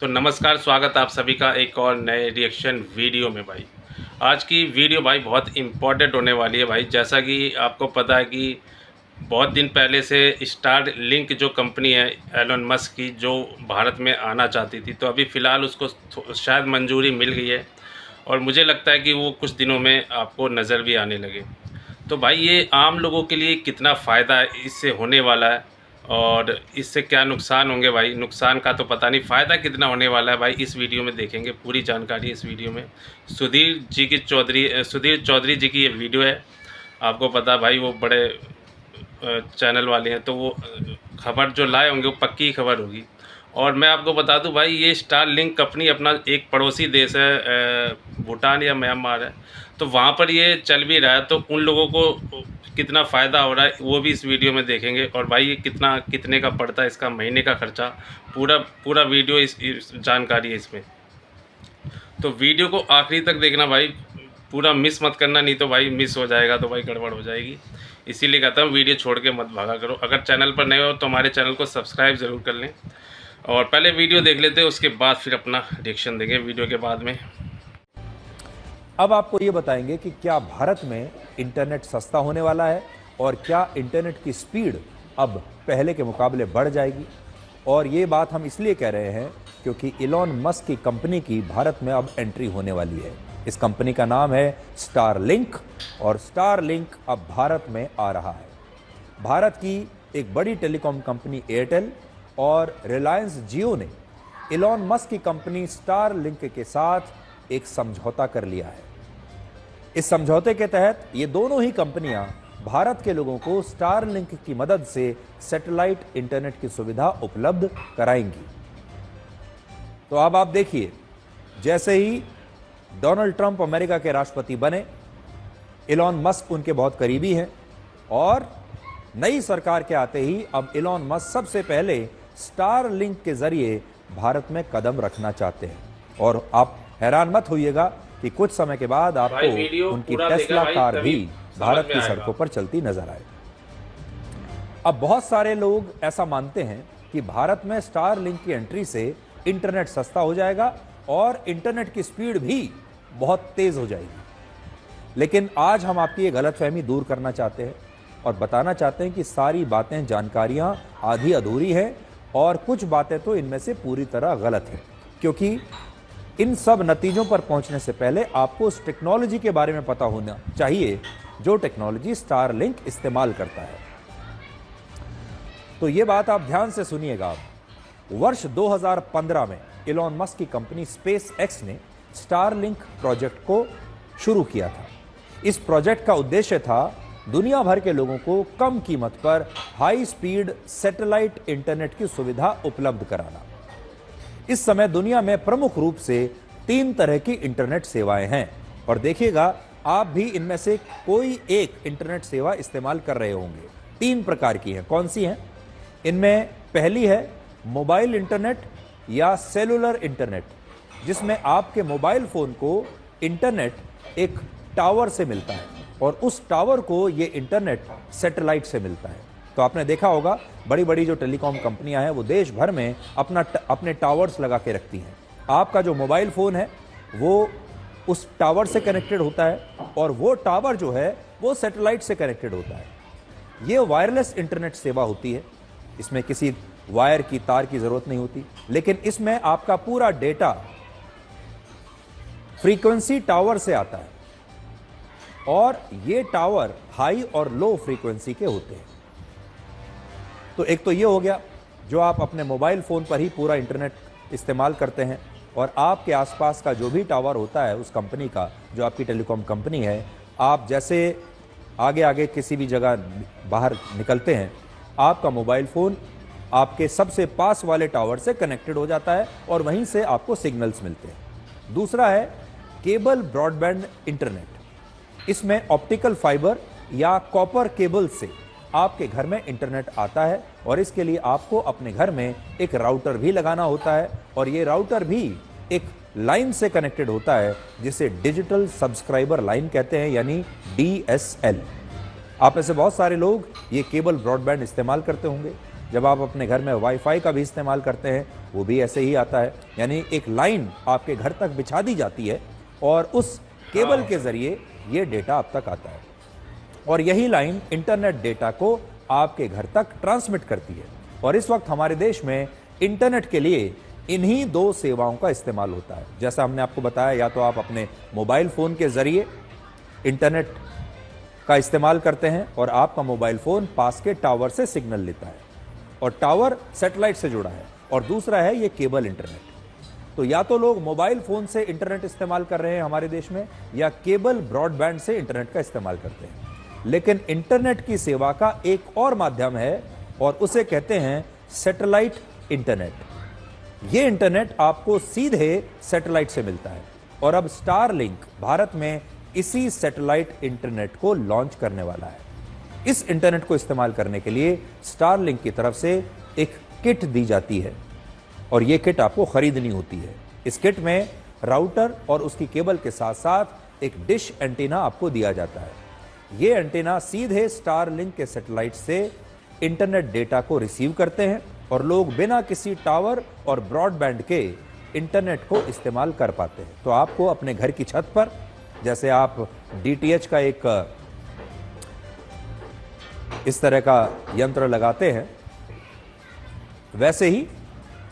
तो नमस्कार, स्वागत आप सभी का एक और नए रिएक्शन वीडियो में भाई। आज की वीडियो भाई बहुत इम्पोर्टेंट होने वाली है भाई। जैसा कि आपको पता है कि बहुत दिन पहले से स्टार लिंक जो कंपनी है एलन मस्क की, जो भारत में आना चाहती थी, तो अभी फ़िलहाल उसको शायद मंजूरी मिल गई है और मुझे लगता है कि वो कुछ दिनों में आपको नज़र भी आने लगे। तो भाई ये आम लोगों के लिए कितना फ़ायदा इससे होने वाला है और इससे क्या नुकसान होंगे भाई, नुकसान का तो पता नहीं, फ़ायदा कितना होने वाला है भाई, इस वीडियो में देखेंगे पूरी जानकारी इस वीडियो में। सुधीर चौधरी जी की ये वीडियो है। आपको पता है भाई वो बड़े चैनल वाले हैं, तो वो खबर जो लाए होंगे वो पक्की खबर होगी। और मैं आपको बता दूं भाई, ये स्टार लिंक कंपनी अपना एक पड़ोसी देश है, भूटान या म्यांमार है, तो वहाँ पर ये चल भी रहा है। तो उन लोगों को कितना फ़ायदा हो रहा है वो भी इस वीडियो में देखेंगे। और भाई ये कितने का पड़ता है, इसका महीने का खर्चा, पूरा पूरा वीडियो इस जानकारी है इसमें। तो वीडियो को आखिरी तक देखना भाई, पूरा मिस मत करना, नहीं तो भाई मिस हो जाएगा तो भाई गड़बड़ हो जाएगी। इसीलिए कहता हूँ वीडियो छोड़ के मत भागा करो। अगर चैनल पर नए हो तो हमारे चैनल को सब्सक्राइब ज़रूर कर लें। और पहले वीडियो देख लेते हैं, उसके बाद फिर अपना रिएक्शन देंगे वीडियो के बाद में। अब आपको ये बताएंगे कि क्या भारत में इंटरनेट सस्ता होने वाला है और क्या इंटरनेट की स्पीड अब पहले के मुकाबले बढ़ जाएगी। और ये बात हम इसलिए कह रहे हैं क्योंकि इलॉन मस्क की कंपनी की भारत में अब एंट्री होने वाली है। इस कंपनी का नाम है स्टारलिंक और स्टारलिंक अब भारत में आ रहा है। भारत की एक बड़ी टेलीकॉम कंपनी एयरटेल और रिलायंस जियो ने इलॉन मस्क की कंपनी स्टारलिंक के साथ एक समझौता कर लिया है। इस समझौते के तहत ये दोनों ही कंपनियां भारत के लोगों को स्टारलिंक की मदद से सैटेलाइट इंटरनेट की सुविधा उपलब्ध कराएंगी। तो अब आप देखिए, जैसे ही डोनाल्ड ट्रंप अमेरिका के राष्ट्रपति बने, इलॉन मस्क उनके बहुत करीबी हैं और नई सरकार के आते ही अब इलॉन मस्क सबसे पहले स्टारलिंक के जरिए भारत में कदम रखना चाहते हैं। और आप हैरान मत होइएगा कि कुछ समय के बाद आपको उनकी टेस्ला कार भी भारत की सड़कों पर चलती नजर आए। अब बहुत सारे लोग ऐसा मानते हैं कि भारत में स्टारलिंक की एंट्री से इंटरनेट सस्ता हो जाएगा और इंटरनेट की स्पीड भी बहुत तेज हो जाएगी। लेकिन आज हम आपकी ये गलतफहमी दूर करना चाहते हैं और बताना चाहते हैं कि सारी बातें, जानकारियां आधी अधूरी हैं और कुछ बातें तो इनमें से पूरी तरह गलत हैं। क्योंकि इन सब नतीजों पर पहुंचने से पहले आपको उस टेक्नोलॉजी के बारे में पता होना चाहिए जो टेक्नोलॉजी स्टारलिंक इस्तेमाल करता है। तो ये बात आप ध्यान से सुनिएगा। वर्ष 2015 में इलॉन मस्क की कंपनी स्पेस एक्स ने स्टारलिंक प्रोजेक्ट को शुरू किया था। इस प्रोजेक्ट का उद्देश्य था दुनिया भर के लोगों को कम कीमत पर हाई स्पीड सैटेलाइट इंटरनेट की सुविधा उपलब्ध कराना। इस समय दुनिया में प्रमुख रूप से 3 तरह की इंटरनेट सेवाएं हैं और देखिएगा आप भी इनमें से कोई एक इंटरनेट सेवा इस्तेमाल कर रहे होंगे। 3 प्रकार की हैं। कौन सी हैं? इनमें पहली है मोबाइल इंटरनेट या सेलुलर इंटरनेट, जिसमें आपके मोबाइल फोन को इंटरनेट एक टावर से मिलता है और उस टावर को ये इंटरनेट सैटेलाइट से मिलता है। तो आपने देखा होगा बड़ी बड़ी जो टेलीकॉम कंपनियां हैं वो देश भर में अपने टावर्स लगा के रखती हैं। आपका जो मोबाइल फ़ोन है वो उस टावर से कनेक्टेड होता है और वो टावर जो है वो सैटेलाइट से कनेक्टेड होता है। ये वायरलेस इंटरनेट सेवा होती है। इसमें किसी वायर की, तार की ज़रूरत नहीं होती, लेकिन इसमें आपका पूरा डेटा फ्रीक्वेंसी टावर से आता है और ये टावर हाई और लो फ्रीक्वेंसी के होते हैं। तो एक तो ये हो गया जो आप अपने मोबाइल फ़ोन पर ही पूरा इंटरनेट इस्तेमाल करते हैं और आपके आसपास का जो भी टावर होता है उस कंपनी का, जो आपकी टेलीकॉम कंपनी है, आप जैसे आगे आगे किसी भी जगह बाहर निकलते हैं, आपका मोबाइल फ़ोन आपके सबसे पास वाले टावर से कनेक्टेड हो जाता है और वहीं से आपको सिग्नल्स मिलते हैं। दूसरा है केबल ब्रॉडबैंड इंटरनेट। इसमें ऑप्टिकल फाइबर या कॉपर केबल से आपके घर में इंटरनेट आता है और इसके लिए आपको अपने घर में एक राउटर भी लगाना होता है और ये राउटर भी एक लाइन से कनेक्टेड होता है जिसे डिजिटल सब्सक्राइबर लाइन कहते हैं, यानी DSL। आप में से बहुत सारे लोग ये केबल ब्रॉडबैंड इस्तेमाल करते होंगे। जब आप अपने घर में वाईफाई का भी इस्तेमाल करते हैं वो भी ऐसे ही आता है, यानी एक लाइन आपके घर तक बिछा दी जाती है और उस केबल के ज़रिए ये डेटा आप तक आता है और यही लाइन इंटरनेट डेटा को आपके घर तक ट्रांसमिट करती है। और इस वक्त हमारे देश में इंटरनेट के लिए इन्हीं दो सेवाओं का इस्तेमाल होता है। जैसा हमने आपको बताया, या तो आप अपने मोबाइल फ़ोन के ज़रिए इंटरनेट का इस्तेमाल करते हैं और आपका मोबाइल फ़ोन पास के टावर से सिग्नल लेता है और टावर सैटेलाइट से जुड़ा है, और दूसरा है ये केबल इंटरनेट। तो या तो लोग मोबाइल फ़ोन से इंटरनेट इस्तेमाल कर रहे हैं हमारे देश में, या केबल ब्रॉडबैंड से इंटरनेट का इस्तेमाल करते हैं। लेकिन इंटरनेट की सेवा का एक और माध्यम है और उसे कहते हैं सैटेलाइट इंटरनेट। ये इंटरनेट आपको सीधे सैटेलाइट से मिलता है और अब स्टारलिंक भारत में इसी सैटेलाइट इंटरनेट को लॉन्च करने वाला है। इस इंटरनेट को इस्तेमाल करने के लिए स्टारलिंक की तरफ से एक किट दी जाती है और ये किट आपको खरीदनी होती है। इस किट में राउटर और उसकी केबल के साथ साथ एक डिश एंटीना आपको दिया जाता है। ये एंटीना सीधे स्टारलिंक के सैटेलाइट से इंटरनेट डेटा को रिसीव करते हैं और लोग बिना किसी टावर और ब्रॉडबैंड के इंटरनेट को इस्तेमाल कर पाते हैं। तो आपको अपने घर की छत पर, जैसे आप डीटीएच का एक इस तरह का यंत्र लगाते हैं, वैसे ही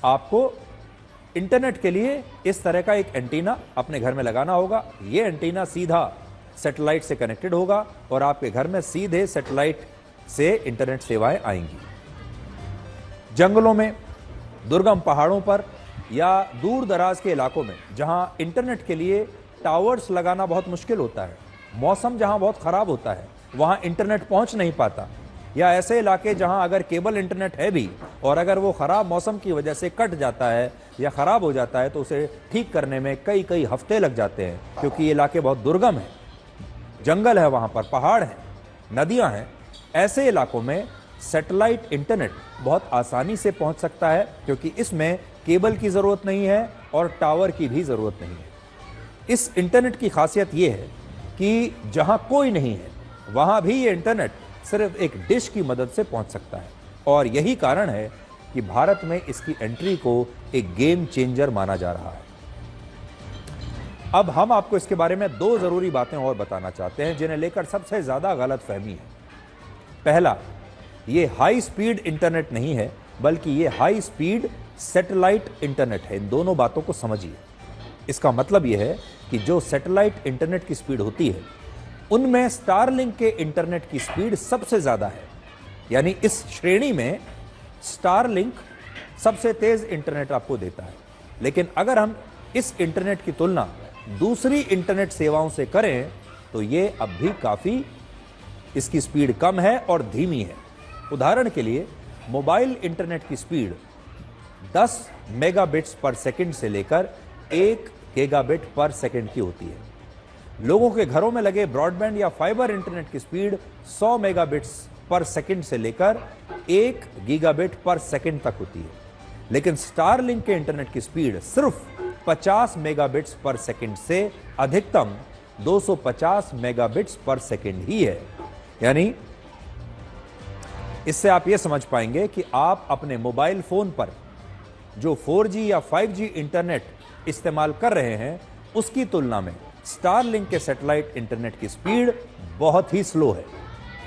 आपको इंटरनेट के लिए इस तरह का एक एंटीना अपने घर में लगाना होगा। ये एंटीना सीधा सैटेलाइट से कनेक्टेड होगा और आपके घर में सीधे सैटेलाइट से इंटरनेट सेवाएं आएंगी। जंगलों में, दुर्गम पहाड़ों पर या दूर दराज के इलाकों में जहां इंटरनेट के लिए टावर्स लगाना बहुत मुश्किल होता है, मौसम जहां बहुत ख़राब होता है, वहां इंटरनेट पहुंच नहीं पाता, या ऐसे इलाके जहां अगर केबल इंटरनेट है भी और अगर वो ख़राब मौसम की वजह से कट जाता है या ख़राब हो जाता है तो उसे ठीक करने में कई कई हफ्ते लग जाते हैं, क्योंकि ये इलाके बहुत दुर्गम हैं, जंगल है, वहाँ पर पहाड़ हैं, नदियाँ हैं। ऐसे इलाकों में सैटेलाइट इंटरनेट बहुत आसानी से पहुँच सकता है क्योंकि इसमें केबल की ज़रूरत नहीं है और टावर की भी ज़रूरत नहीं है। इस इंटरनेट की खासियत ये है कि जहाँ कोई नहीं है वहाँ भी ये इंटरनेट सिर्फ एक डिश की मदद से पहुँच सकता है और यही कारण है कि भारत में इसकी एंट्री को एक गेम चेंजर माना जा रहा है। अब हम आपको इसके बारे में दो ज़रूरी बातें और बताना चाहते हैं जिन्हें लेकर सबसे ज़्यादा गलतफहमी है। पहला, ये हाई स्पीड इंटरनेट नहीं है बल्कि ये हाई स्पीड सैटेलाइट इंटरनेट है। इन दोनों बातों को समझिए। इसका मतलब यह है कि जो सैटेलाइट इंटरनेट की स्पीड होती है उनमें स्टारलिंक के इंटरनेट की स्पीड सबसे ज़्यादा है, यानी इस श्रेणी में स्टारलिंक सबसे तेज़ इंटरनेट आपको देता है। लेकिन अगर हम इस इंटरनेट की तुलना दूसरी इंटरनेट सेवाओं से करें तो ये अब भी काफ़ी इसकी स्पीड कम है और धीमी है। उदाहरण के लिए मोबाइल इंटरनेट की स्पीड 10 मेगाबिट्स पर सेकंड से लेकर 1 गीगाबिट पर सेकंड की होती है। लोगों के घरों में लगे ब्रॉडबैंड या फाइबर इंटरनेट की स्पीड 100 मेगाबिट्स पर सेकंड से लेकर 1 गीगाबिट पर सेकंड तक होती है। लेकिन स्टारलिंक के इंटरनेट की स्पीड सिर्फ 50 मेगाबिट्स पर सेकंड से अधिकतम 250 मेगाबिट्स पर सेकंड ही है। यानी इससे आप यह समझ पाएंगे कि आप अपने मोबाइल फोन पर जो 4G या 5G इंटरनेट इस्तेमाल कर रहे हैं उसकी तुलना में स्टारलिंक के सैटेलाइट इंटरनेट की स्पीड बहुत ही स्लो है।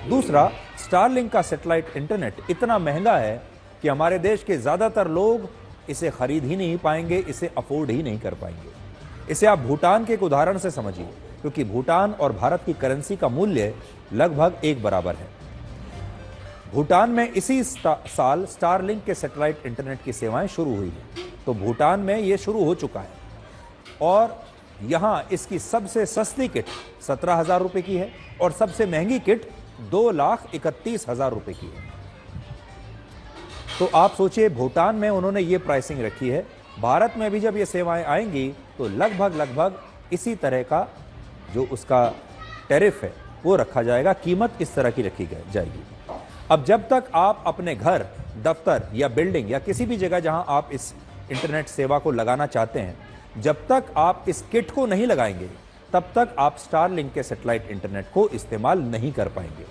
दूसरा, स्टारलिंक का सैटेलाइट इंटरनेट इतना महंगा है कि हमारे देश के ज़्यादातर लोग इसे खरीद ही नहीं पाएंगे, इसे अफोर्ड ही नहीं कर पाएंगे। इसे आप भूटान के एक उदाहरण से समझिए, क्योंकि भूटान और भारत की करेंसी का मूल्य लगभग एक बराबर है। भूटान में इसी साल स्टारलिंक के सैटेलाइट इंटरनेट की सेवाएं शुरू हुई हैं, तो भूटान में ये शुरू हो चुका है और यहाँ इसकी सबसे सस्ती किट 17,000 रुपये की है और सबसे महंगी किट 2,31,000 रुपये की है। तो आप सोचिए, भूटान में उन्होंने ये प्राइसिंग रखी है। भारत में भी जब ये सेवाएं आएंगी तो लगभग इसी तरह का जो उसका टैरिफ है वो रखा जाएगा, कीमत इस तरह की रखी जाएगी। अब जब तक आप अपने घर, दफ्तर या बिल्डिंग या किसी भी जगह जहां आप इस इंटरनेट सेवा को लगाना चाहते हैं, जब तक आप इस किट को नहीं लगाएंगे तब तक आप स्टारलिंक के सैटेलाइट इंटरनेट को इस्तेमाल नहीं कर पाएंगे।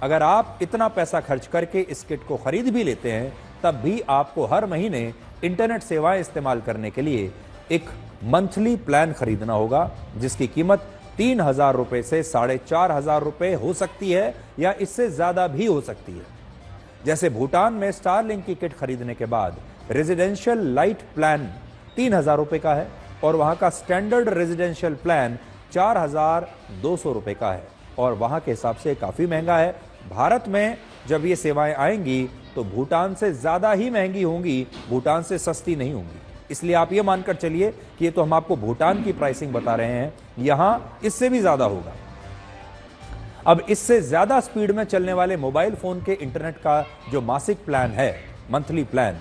अगर आप इतना पैसा खर्च करके इस किट को खरीद भी लेते हैं, तब भी आपको हर महीने इंटरनेट सेवाएं इस्तेमाल करने के लिए एक मंथली प्लान खरीदना होगा, जिसकी कीमत 3,000 रुपए से 4,500 रुपए हो सकती है या इससे ज्यादा भी हो सकती है। जैसे भूटान में स्टारलिंक की किट खरीदने के बाद रेजिडेंशियल लाइट प्लान 3,000 रुपए का है और वहां का स्टैंडर्ड रेजिडेंशियल प्लान 4,200 रुपए का है और वहां के हिसाब से काफी महंगा है। भारत में जब ये सेवाएं आएंगी तो भूटान से ज्यादा ही महंगी होंगी, भूटान से सस्ती नहीं होंगी। इसलिए आप ये मानकर चलिए कि ये तो हम आपको भूटान की प्राइसिंग बता रहे हैं, यहां इससे भी ज्यादा होगा। अब इससे ज्यादा स्पीड में चलने वाले मोबाइल फोन के इंटरनेट का जो मासिक प्लान है, मंथली प्लान,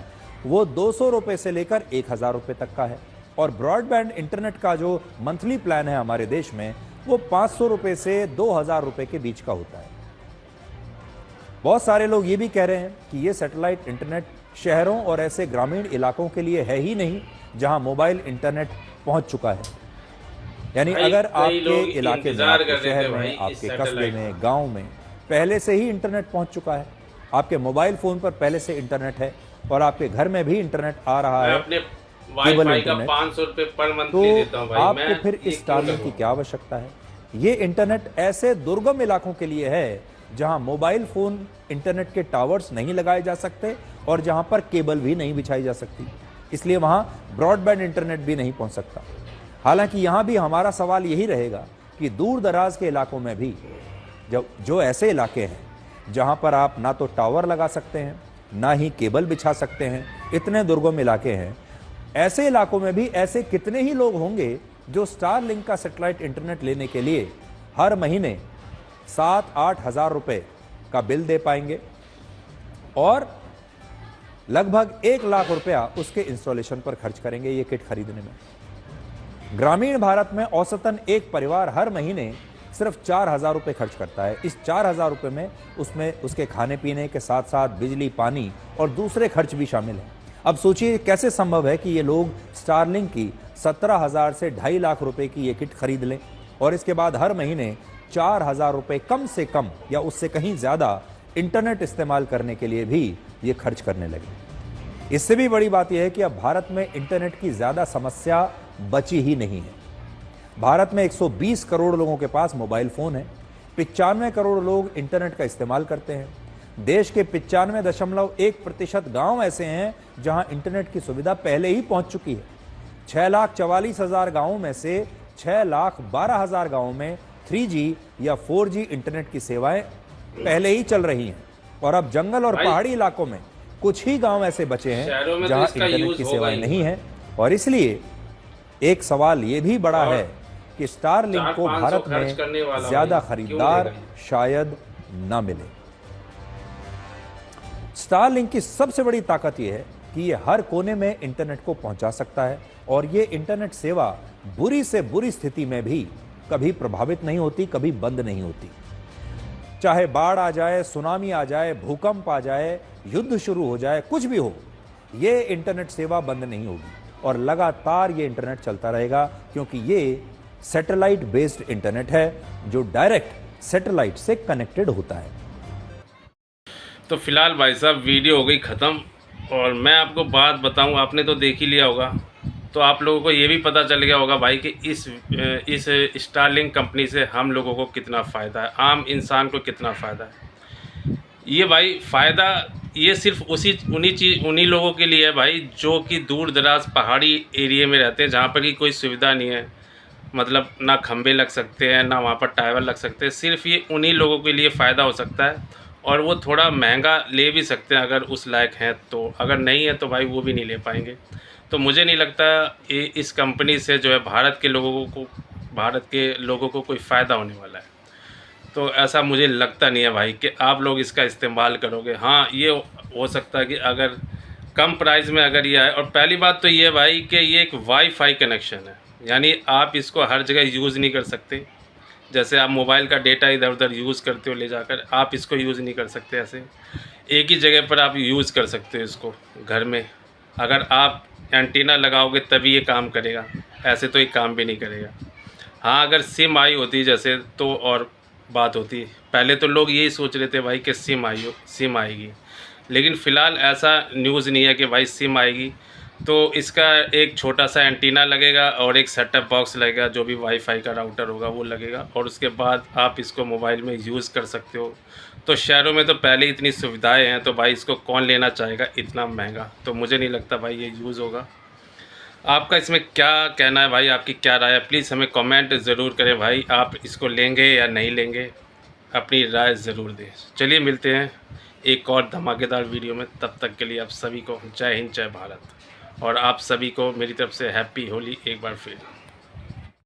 वो 200 रुपए से लेकर 1,000 रुपए तक का है और ब्रॉडबैंड इंटरनेट का जो मंथली प्लान है हमारे देश में, वो 500 रुपए से 2,000 रुपए के बीच का होता है। बहुत सारे लोग ये भी कह रहे हैं कि ये सैटेलाइट इंटरनेट शहरों और ऐसे ग्रामीण इलाकों के लिए है ही नहीं जहां मोबाइल इंटरनेट पहुंच चुका है। यानी अगर आपके इलाके में, आपके शहर में, आपके कस्बे में, गांव में पहले से ही इंटरनेट पहुंच चुका है, आपके मोबाइल फोन पर पहले से इंटरनेट है और आपके घर में भी इंटरनेट आ रहा है, केबल इंटरनेट, 500 रुपए पर मंथ तो देता हूं भाई, आपको फिर इस स्टारलिंक की क्या आवश्यकता है? ये इंटरनेट ऐसे दुर्गम इलाकों के लिए है जहां मोबाइल फोन इंटरनेट के टावर्स नहीं लगाए जा सकते और जहां पर केबल भी नहीं बिछाई जा सकती, इसलिए वहां ब्रॉडबैंड इंटरनेट भी नहीं पहुंच सकता। हालांकि यहां भी हमारा सवाल यही रहेगा कि दूर दराज के इलाकों में भी जो ऐसे इलाके हैं जहां पर आप ना तो टावर लगा सकते हैं, ना ही केबल बिछा सकते हैं, इतने दुर्गम इलाके हैं, ऐसे इलाकों में भी ऐसे कितने ही लोग होंगे जो स्टारलिंक का सैटेलाइट इंटरनेट लेने के लिए हर महीने 7-8 हजार रुपए का बिल दे पाएंगे और लगभग 1 लाख रुपया उसके इंस्टॉलेशन पर खर्च करेंगे ये किट खरीदने में। ग्रामीण भारत में औसतन एक परिवार हर महीने सिर्फ 4,000 रुपए खर्च करता है। इस 4,000 रुपए में उसमें उसके खाने पीने के साथ साथ बिजली, पानी और दूसरे खर्च भी शामिल हैं। अब सोचिए कैसे संभव है कि ये लोग स्टारलिंक की 17,000 से 2.5 लाख रुपए की ये किट खरीद लें और इसके बाद हर महीने 4,000 रुपए कम से कम या उससे कहीं ज्यादा इंटरनेट इस्तेमाल करने के लिए भी ये खर्च करने लगे। इससे भी बड़ी बात यह है कि अब भारत में इंटरनेट की ज्यादा समस्या बची ही नहीं है। भारत में 120 करोड़ लोगों के पास मोबाइल फोन है, 95 करोड़ लोग इंटरनेट का इस्तेमाल करते हैं। देश के 95.1% गांव ऐसे हैं जहां इंटरनेट की सुविधा पहले ही पहुंच चुकी है। 6,44,000 गांवों में से 6,12,000 गांवों में 3G या 4G इंटरनेट की सेवाएं पहले ही चल रही हैं और अब जंगल और पहाड़ी इलाकों में कुछ ही गांव ऐसे बचे हैं जहां इंटरनेट की सेवाएं नहीं है और इसलिए एक सवाल ये भी बड़ा है कि स्टारलिंक को भारत में ज्यादा खरीदार शायद न मिले। स्टारलिंक की सबसे बड़ी ताकत यह है कि ये हर कोने में इंटरनेट को पहुंचा सकता है और ये इंटरनेट सेवा बुरी से बुरी स्थिति में भी कभी प्रभावित नहीं होती, कभी बंद नहीं होती। चाहे बाढ़ आ जाए, सुनामी आ जाए, भूकंप आ जाए, युद्ध शुरू हो जाए, कुछ भी हो, ये इंटरनेट सेवा बंद नहीं होगी और लगातार ये इंटरनेट चलता रहेगा क्योंकि ये सैटेलाइट बेस्ड इंटरनेट है जो डायरेक्ट सैटेलाइट से कनेक्टेड होता है। तो फिलहाल भाई साहब वीडियो हो गई ख़त्म और मैं आपको बात बताऊं, आपने तो देख ही लिया होगा, तो आप लोगों को ये भी पता चल गया होगा भाई कि इस स्टारलिंक कंपनी से हम लोगों को कितना फ़ायदा है, आम इंसान को कितना फ़ायदा है। ये भाई फ़ायदा ये सिर्फ उन्हीं लोगों के लिए है भाई जो कि दूर दराज पहाड़ी एरिया में रहते हैं जहाँ पर कि कोई सुविधा नहीं है, मतलब ना खंबे लग सकते हैं ना वहाँ पर टावर लग सकते हैं। सिर्फ ये उन्हीं लोगों के लिए फ़ायदा हो सकता है और वो थोड़ा महंगा ले भी सकते हैं अगर उस लायक हैं तो, अगर नहीं है तो भाई वो भी नहीं ले पाएंगे। तो मुझे नहीं लगता इस कंपनी से जो है भारत के लोगों को कोई फ़ायदा होने वाला है। तो ऐसा मुझे लगता नहीं है भाई कि आप लोग इसका इस्तेमाल करोगे। हाँ, ये हो सकता है कि अगर कम प्राइस में अगर ये आए, और पहली बात तो ये भाई कि ये एक वाईफाई कनेक्शन है, यानी आप इसको हर जगह यूज़ नहीं कर सकते। जैसे आप मोबाइल का डेटा इधर उधर यूज़ करते हो ले जाकर, आप इसको यूज़ नहीं कर सकते। ऐसे एक ही जगह पर आप यूज़ कर सकते हो इसको घर में। अगर आप एंटीना लगाओगे तभी ये काम करेगा, ऐसे तो ये काम भी नहीं करेगा। हाँ, अगर सिम आई होती जैसे तो और बात होती। पहले तो लोग यही सोच रहे थे भाई कि सिम आएगी, लेकिन फ़िलहाल ऐसा न्यूज़ नहीं है कि भाई सिम आएगी। तो इसका एक छोटा सा एंटीना लगेगा और एक सेटअप बॉक्स लगेगा, जो भी वाईफाई का राउटर होगा वो लगेगा, और उसके बाद आप इसको मोबाइल में यूज़ कर सकते हो। तो शहरों में तो पहले ही इतनी सुविधाएं हैं, तो भाई इसको कौन लेना चाहेगा इतना महंगा। तो मुझे नहीं लगता भाई ये यूज़ होगा। आपका इसमें क्या कहना है भाई, आपकी क्या राय है? प्लीज़ हमें कमेंट ज़रूर करें भाई, आप इसको लेंगे या नहीं लेंगे, अपनी राय ज़रूर दें। चलिए मिलते हैं एक और धमाकेदार वीडियो में, तब तक के लिए आप सभी को जय हिंद जय भारत, और आप सभी को मेरी तरफ से हैप्पी होली एक बार फिर।